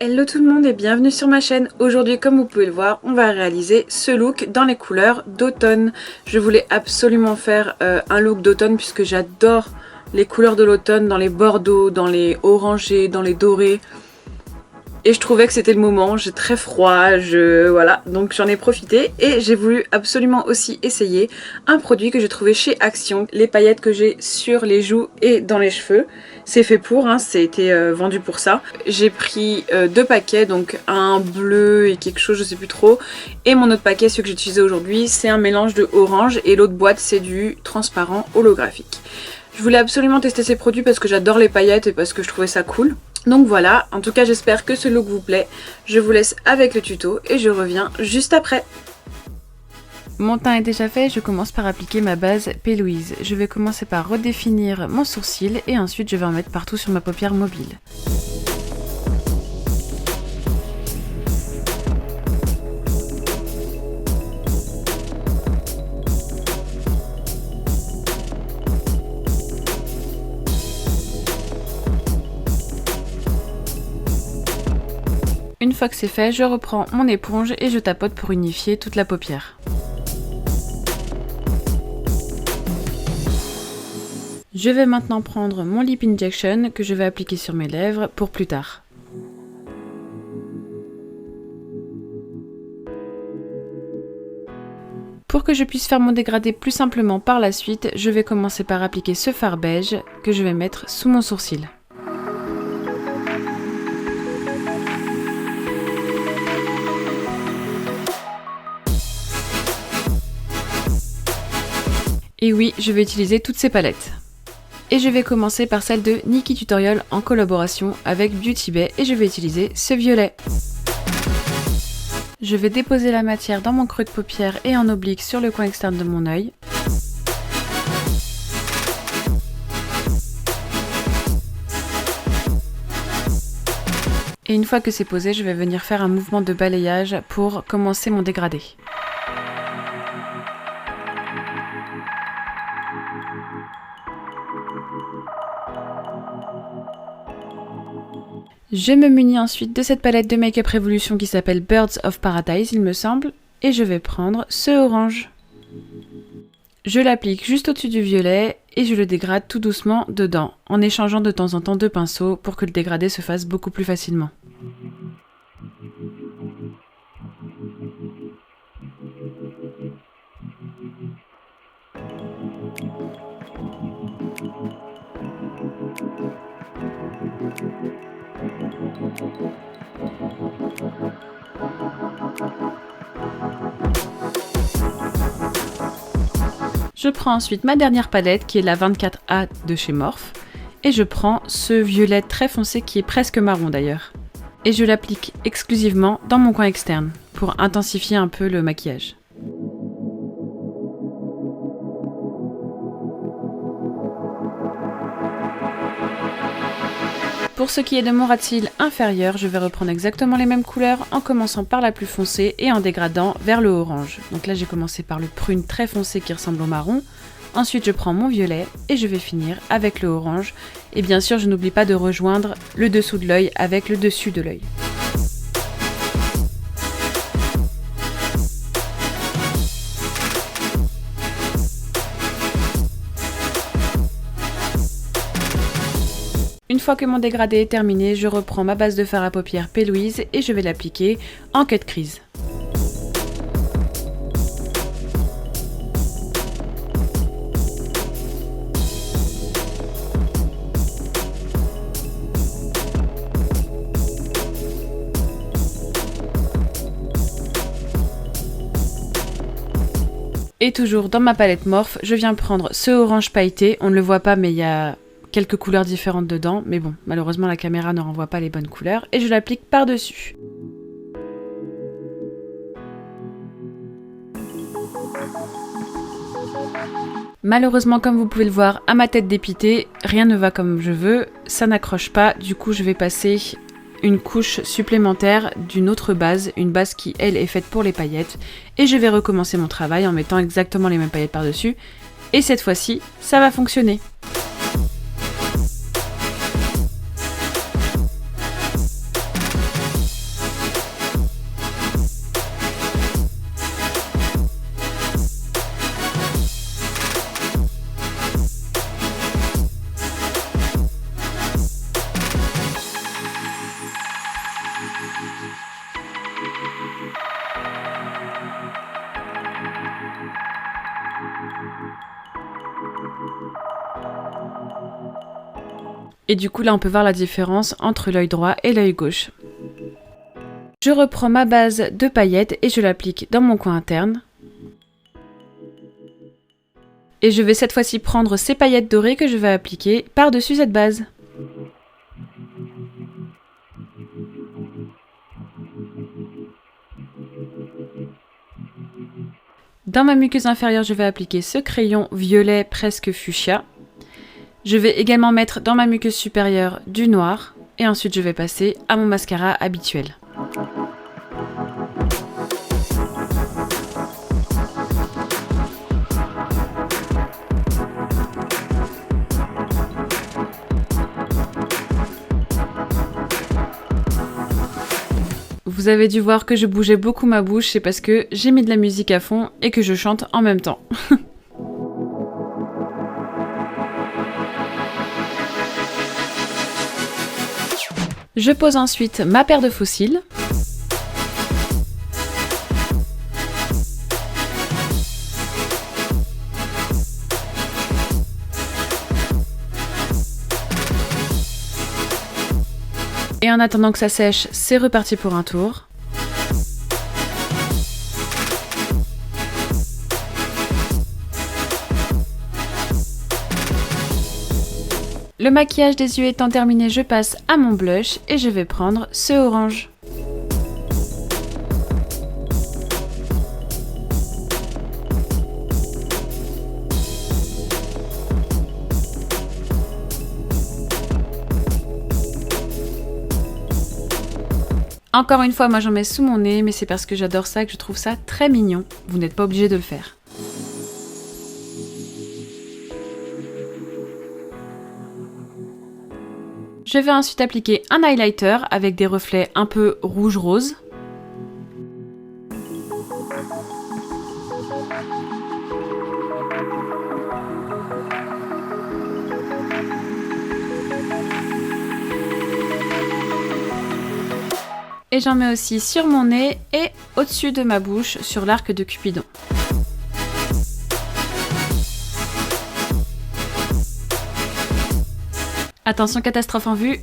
Hello tout le monde et bienvenue sur ma chaîne. Aujourd'hui, comme vous pouvez le voir, on va réaliser ce look dans les couleurs d'automne. Je voulais absolument faire un look d'automne puisque j'adore les couleurs de l'automne, dans les bordeaux, dans les orangés, dans les dorés. Et je trouvais que c'était le moment, j'ai très froid, voilà, donc j'en ai profité et j'ai voulu absolument aussi essayer un produit que j'ai trouvé chez Action, les paillettes que j'ai sur les joues et dans les cheveux. C'est fait pour, hein, c'est été vendu pour ça. J'ai pris 2 paquets, donc un bleu et quelque chose, je sais plus trop, et mon autre paquet, celui que j'ai utilisé aujourd'hui, c'est un mélange de orange et l'autre boîte c'est du transparent holographique. Je voulais absolument tester ces produits parce que j'adore les paillettes et parce que je trouvais ça cool. Donc voilà, en tout cas j'espère que ce look vous plaît. Je vous laisse avec le tuto et je reviens juste après. Mon teint est déjà fait, je commence par appliquer ma base P. Louise. Je vais commencer par redéfinir mon sourcil et ensuite je vais en mettre partout sur ma paupière mobile. Une fois que c'est fait, je reprends mon éponge et je tapote pour unifier toute la paupière. Je vais maintenant prendre mon lip injection que je vais appliquer sur mes lèvres pour plus tard. Pour que je puisse faire mon dégradé plus simplement par la suite, je vais commencer par appliquer ce fard beige que je vais mettre sous mon sourcil. Et oui, je vais utiliser toutes ces palettes. Et je vais commencer par celle de NikkieTutorial en collaboration avec Beauty Bay et je vais utiliser ce violet. Je vais déposer la matière dans mon creux de paupière et en oblique sur le coin externe de mon œil. Et une fois que c'est posé, je vais venir faire un mouvement de balayage pour commencer mon dégradé. Je me munis ensuite de cette palette de Make Up Revolution qui s'appelle Birds of Paradise, il me semble, et je vais prendre ce orange. Je l'applique juste au-dessus du violet et je le dégrade tout doucement dedans, en échangeant de temps en temps 2 pinceaux pour que le dégradé se fasse beaucoup plus facilement. Je prends ensuite ma dernière palette qui est la 24A de chez Morphe et je prends ce violet très foncé qui est presque marron d'ailleurs. Et je l'applique exclusivement dans mon coin externe pour intensifier un peu le maquillage. Pour ce qui est de mon ras de cils inférieur, je vais reprendre exactement les mêmes couleurs en commençant par la plus foncée et en dégradant vers le orange. Donc là j'ai commencé par le prune très foncé qui ressemble au marron. Ensuite je prends mon violet et je vais finir avec le orange. Et bien sûr je n'oublie pas de rejoindre le dessous de l'œil avec le dessus de l'œil. Une fois que mon dégradé est terminé, je reprends ma base de fard à paupières P. Louise et je vais l'appliquer en cut crease. Et toujours dans ma palette Morphe, je viens prendre ce orange pailleté, on ne le voit pas mais il y a quelques couleurs différentes dedans, mais bon, malheureusement la caméra ne renvoie pas les bonnes couleurs, et je l'applique par-dessus. Malheureusement, comme vous pouvez le voir, à ma tête dépitée, rien ne va comme je veux, ça n'accroche pas, du coup je vais passer une couche supplémentaire d'une autre base, une base qui elle est faite pour les paillettes, et je vais recommencer mon travail en mettant exactement les mêmes paillettes par-dessus, et cette fois-ci, ça va fonctionner. Et du coup là on peut voir la différence entre l'œil droit et l'œil gauche. Je reprends ma base de paillettes et je l'applique dans mon coin interne. Et je vais cette fois-ci prendre ces paillettes dorées que je vais appliquer par-dessus cette base. Dans ma muqueuse inférieure, je vais appliquer ce crayon violet presque fuchsia. Je vais également mettre dans ma muqueuse supérieure du noir et ensuite je vais passer à mon mascara habituel. Vous avez dû voir que je bougeais beaucoup ma bouche, c'est parce que j'ai mis de la musique à fond et que je chante en même temps. Je pose ensuite ma paire de faux cils. Et en attendant que ça sèche, c'est reparti pour un tour. Le maquillage des yeux étant terminé, je passe à mon blush et je vais prendre ce orange. Encore une fois, moi j'en mets sous mon nez, mais c'est parce que j'adore ça et que je trouve ça très mignon. Vous n'êtes pas obligé de le faire. Je vais ensuite appliquer un highlighter avec des reflets un peu rouge-rose. Et j'en mets aussi sur mon nez et au-dessus de ma bouche sur l'arc de Cupidon. Attention, catastrophe en vue.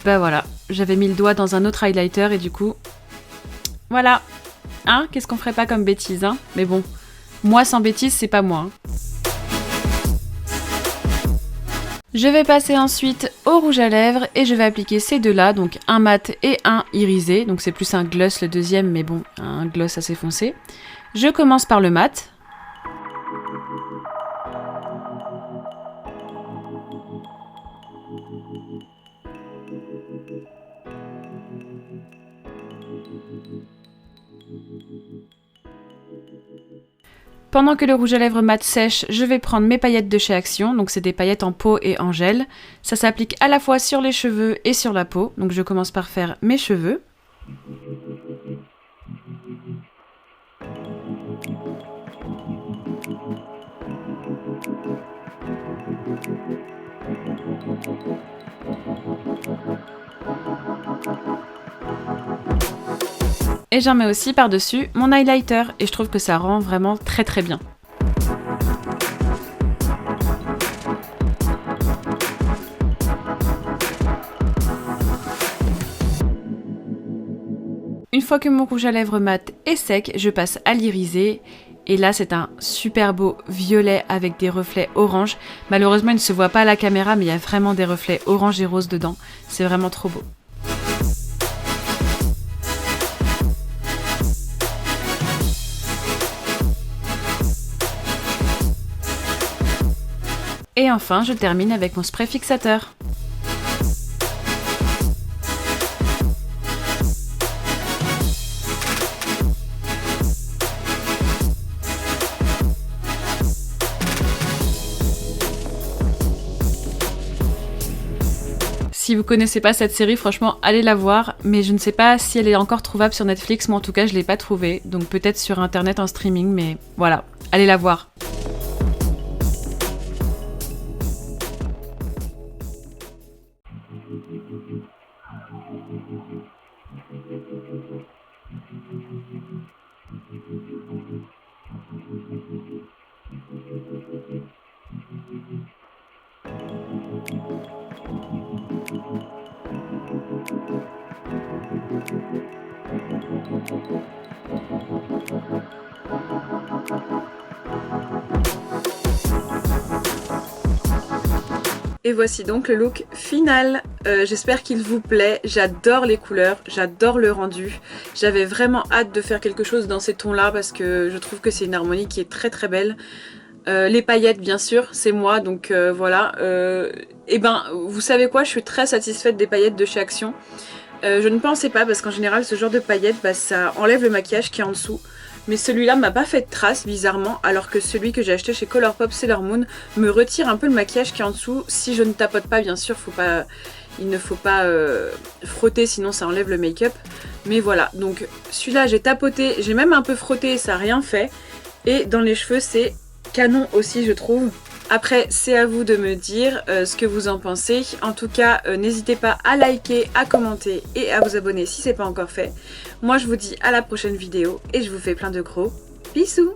Bah voilà, j'avais mis le doigt dans un autre highlighter et du coup... Voilà. Hein, qu'est-ce qu'on ferait pas comme bêtise, hein? Mais bon, moi sans bêtise, c'est pas moi. Hein. Je vais passer ensuite au rouge à lèvres et je vais appliquer ces deux-là, donc un mat et un irisé. Donc c'est plus un gloss le deuxième, mais bon, un gloss assez foncé. Je commence par le mat. Pendant que le rouge à lèvres mat sèche, je vais prendre mes paillettes de chez Action, donc c'est des paillettes en peau et en gel. Ça s'applique à la fois sur les cheveux et sur la peau, donc je commence par faire mes cheveux. Et j'en mets aussi par-dessus mon highlighter et je trouve que ça rend vraiment très très bien. Une fois que mon rouge à lèvres mat est sec, je passe à l'irisé. Et là, c'est un super beau violet avec des reflets orange. Malheureusement, il ne se voit pas à la caméra, mais il y a vraiment des reflets orange et rose dedans. C'est vraiment trop beau. Et enfin, je termine avec mon spray fixateur. si vous connaissez pas cette série, franchement, allez la voir. Mais je ne sais pas si elle est encore trouvable sur Netflix. Moi, en tout cas, je l'ai pas trouvée. Donc peut-être sur internet en streaming, mais voilà, allez la voir. Et voici donc le look final. J'espère qu'il vous plaît. J'adore les couleurs, j'adore le rendu. J'avais vraiment hâte de faire quelque chose dans ces tons là parce que je trouve que c'est une harmonie qui est très très belle. Les paillettes bien sûr, c'est moi, donc voilà. Et ben vous savez quoi, je suis très satisfaite des paillettes de chez Action. Je ne pensais pas parce qu'en général ce genre de paillettes, bah, ça enlève le maquillage qui est en dessous. Mais celui-là m'a pas fait de traces bizarrement, alors que celui que j'ai acheté chez Colourpop Sailor Moon me retire un peu le maquillage qui est en dessous. Si je ne tapote pas bien sûr, il ne faut pas frotter sinon ça enlève le make-up. Mais voilà, donc celui-là j'ai tapoté, j'ai même un peu frotté, ça n'a rien fait. Et dans les cheveux c'est canon aussi je trouve. Après c'est à vous de me dire ce que vous en pensez. En tout cas n'hésitez pas à liker, à commenter et à vous abonner si c'est pas encore fait. Moi je vous dis à la prochaine vidéo et je vous fais plein de gros bisous.